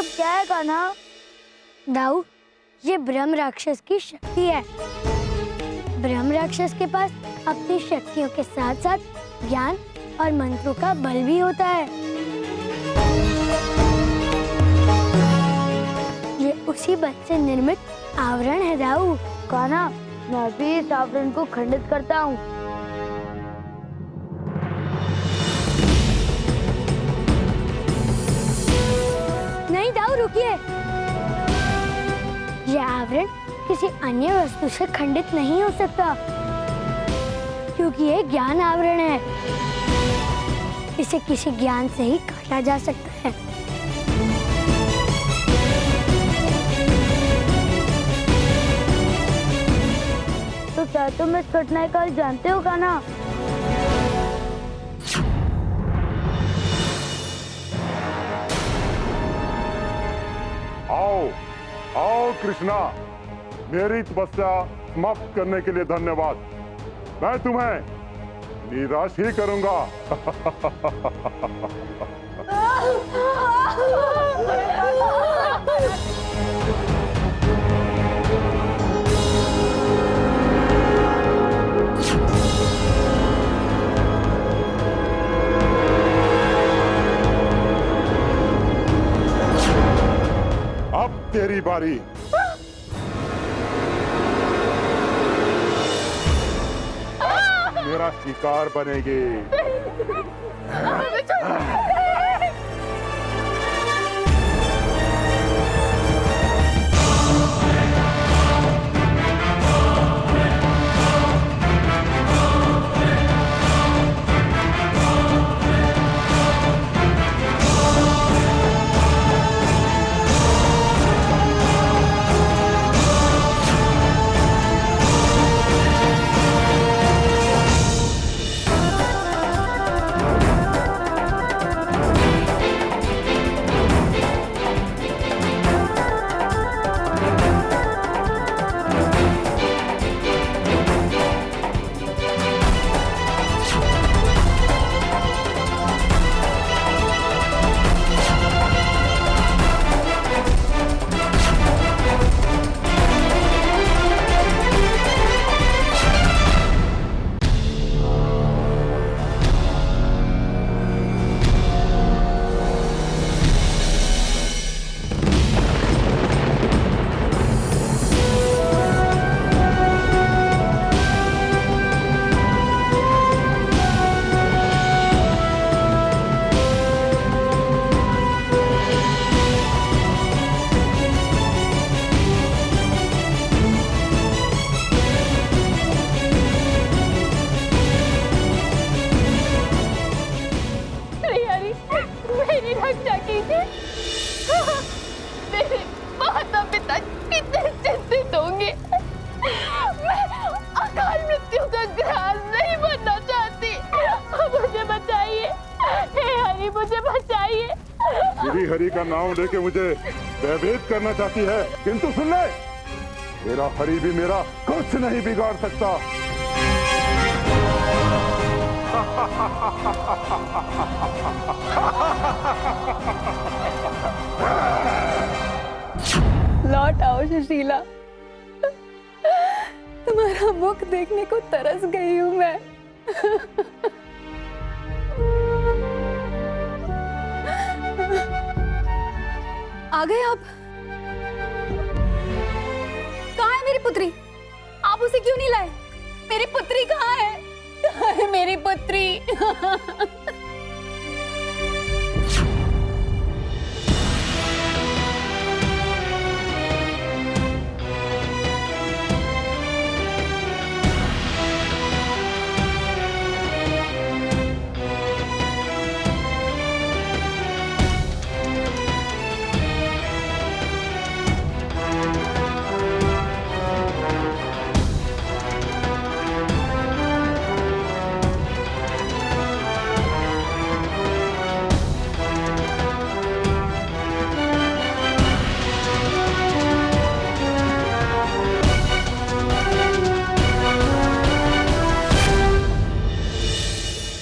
सब क्या है कान्हा? दाऊ, ये ब्रह्म राक्षस की शक्ति है। ब्रह्म राक्षस के पास अपनी शक्तियों के साथ साथ ज्ञान और मंत्रों का बल भी होता है। ये उसी बल से निर्मित आवरण है दाऊ। कान्हा, मैं भी इस आवरण को खंडित करता हूँ। नहीं दाऊ, रुकिए। यह आवरण किसी अन्य वस्तु से खंडित नहीं हो सकता, क्योंकि यह ज्ञान आवरण है। इसे किसी ज्ञान से ही काटा जा सकता है। तो क्या तुम इस घटना का जानते हो कान्हा? आओ आओ कृष्णा, मेरी तपस्या समाप्त करने के लिए धन्यवाद। मैं तुम्हें निराश ही करूंगा। अब तेरी बारी। मेरा शिकार बनेगी। श्री हरि का नाम लेके मुझे भयभीत करना चाहती है, किंतु सुन ले, मेरा हरि भी मेरा कुछ नहीं बिगाड़ सकता। लौट आओ सुशीला, तुम्हारा मुख देखने को तरस गई हूँ मैं। आ गए आप? कहाँ है मेरी पुत्री? आप उसे क्यों नहीं लाए? मेरी पुत्री कहाँ है? कहाँ है मेरी पुत्री?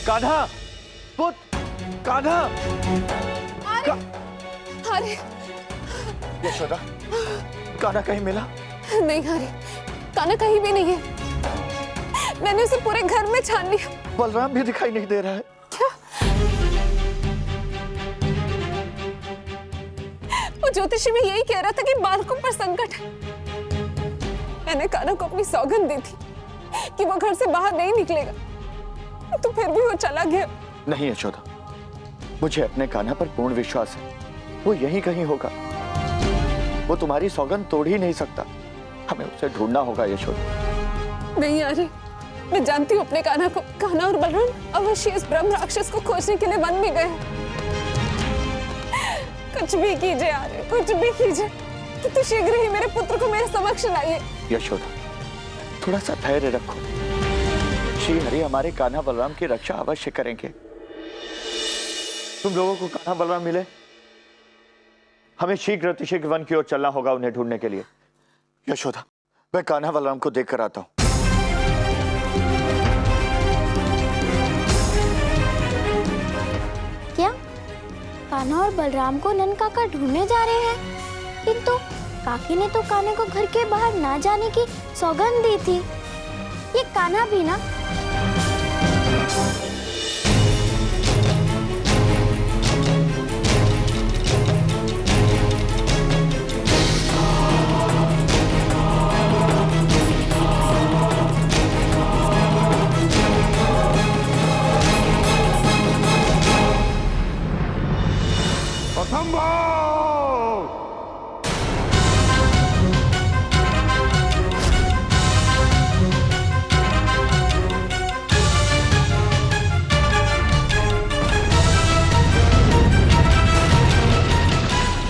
कान्हा, पुत, कान्हा। अरे यशोदा, कान्हा कहीं मिला? नहीं हरी, कान्हा कहीं भी नहीं है। मैंने उसे पूरे घर में छान लिया। बलराम भी दिखाई नहीं दे रहा है। क्या? वो ज्योतिषी में यही कह रहा था कि बालकों पर संकट है। मैंने कान्हा को अपनी सौगंध दी थी कि वो घर से बाहर नहीं निकलेगा, तो फिर भी वो चला गया। नहीं यशोदा, मुझे अपने कान्हा पर पूर्ण विश्वास है। वो यहीं कहीं होगा। वो तुम्हारी सौगंध तोड़ ही नहीं सकता। हमें उसे ढूंढना होगा यशोदा। नहीं आर्य, मैं जानती हूँ अपने कान्हा को। कान्हा और बलराम अवश्य इस ब्रह्म राक्षस को खोजने के लिए वन में गए। कुछ भी कीजिए आर्य, कुछ भी कीजिए, कितनी शीघ्र ही मेरे पुत्र को मेरे समक्ष लाइए। यशोदा, थोड़ा सा धैर्य रखो। श्री हरि हमारे कान्हा बलराम की रक्षा अवश्य करेंगे। तुम लोगों को कान्हा बलराम मिले, हमें शीघ्र अतिशीघ्र वन की ओर चलना होगा उन्हें ढूंढने के लिए। यशोदा, मैं कान्हा बलराम को देख कर आता हूं। क्या कान्हा और बलराम को नन काका ढूंढने जा रहे हैं? किंतु काकी ने तो कान्हा को घर के बाहर ना जाने की सौगंध दी थी। ये कान्हा भी ना। असंभव!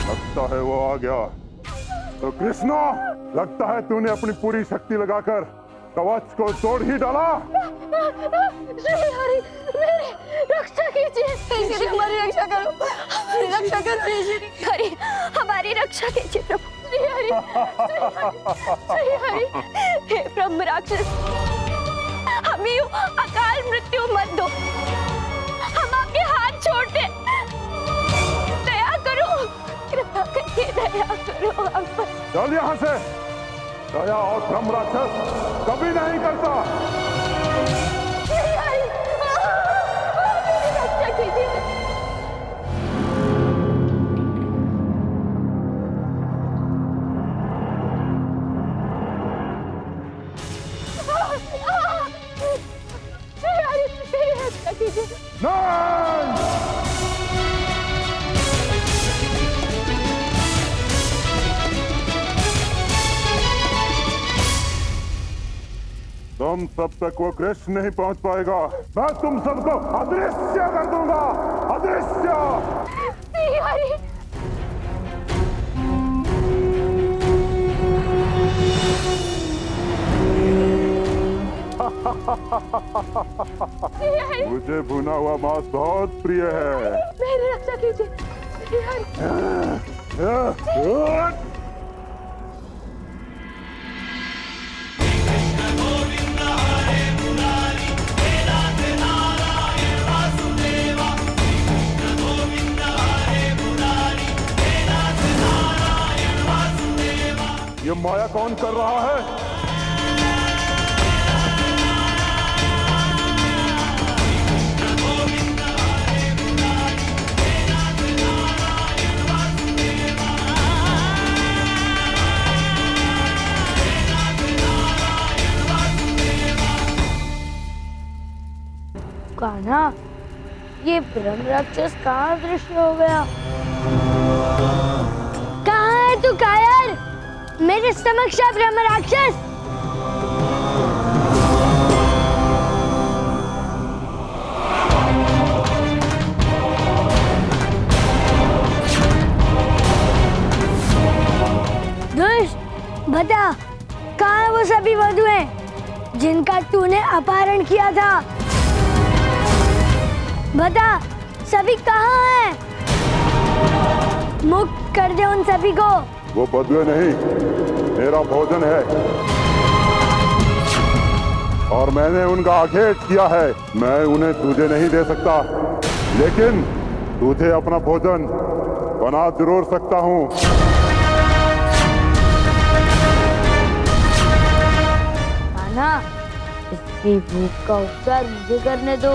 लगता है वो आ गया। तो कृष्णा, लगता है तूने अपनी पूरी शक्ति लगाकर कवच को तोड़ ही डाला। श्री हरि, मेरी रक्षा कीजिए। श्री हमारी रक्षा करो, हमारी रक्षा करो। श्री हरि, हमारी रक्षा कीजिए प्रभु। श्री हरि, श्री हरि, हे ब्रह्म राक्षस, हमें अकाल मृत्यु मत दो। हम आपके हाथ छोड़ते, दया करो, कृपा करके दया करो हम पर। चल यहाँ से। दया और ब्रह्म राक्षस कभी नहीं करता। श्री हरि, मेरी रक्षा कीजिए। श्री हरि, मेरी रक्षा कीजिए। नहीं! तुम सब तक वो कृष्ण नहीं पहुंच पाएगा। मैं तुम सबको अदृश्य कर दूंगा। अदृश्य! श्री हरि, मुझे भुना हुआ मांस बहुत प्रिय है। मेरी रक्षा कीजिए। श्री हरि, ये माया कौन कर रहा है? कान्हा, ये ब्रह्म राक्षस कहाँ दृश्य हो गया? कहाँ है तू कायर? मेरे समक्ष आ ब्रह्म राक्षस। दुष्ट, बता कहाँ वो सभी वधुएं जिनका तूने अपहरण किया था? बता, सभी कहाँ हैं? मुक्त कर दे उन सभी को। वो बदुए नहीं, मेरा भोजन है और मैंने उनका आखेट किया है। मैं उन्हें तुझे नहीं दे सकता, लेकिन तुझे अपना भोजन बना जरूर सकता हूँ। ये भूख का उपचार मुझे करने दो।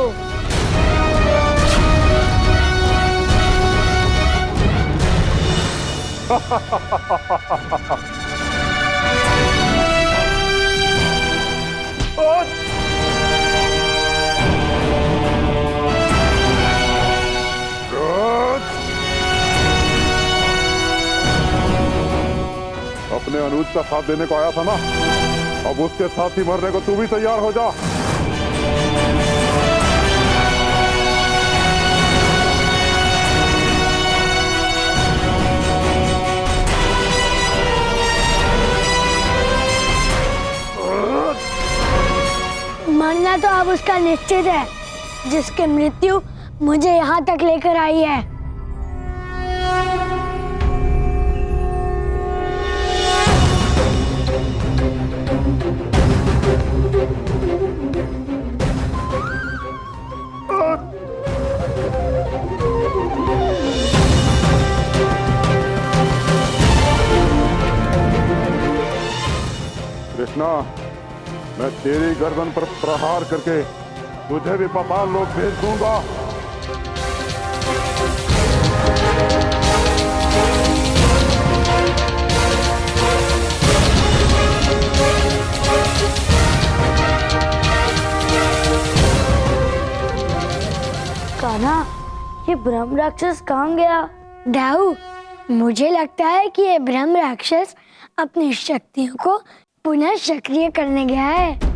अपने अनुज का साथ देने को आया था ना, अब उसके साथ ही मरने को तू भी तैयार हो जा। मरना तो अब उसका निश्चित है, जिसकी मृत्यु मुझे यहाँ तक लेकर आई है। कृष्णा, मैं तेरी गर्दन पर प्रहार करके तुझे भी पाताल लोक भेज दूंगा। कान्हा, ये ब्रह्म राक्षस कहाँ गया? दाऊ, मुझे लगता है कि ये ब्रह्म राक्षस अपनी शक्तियों को पुनः सक्रिय करने गया है।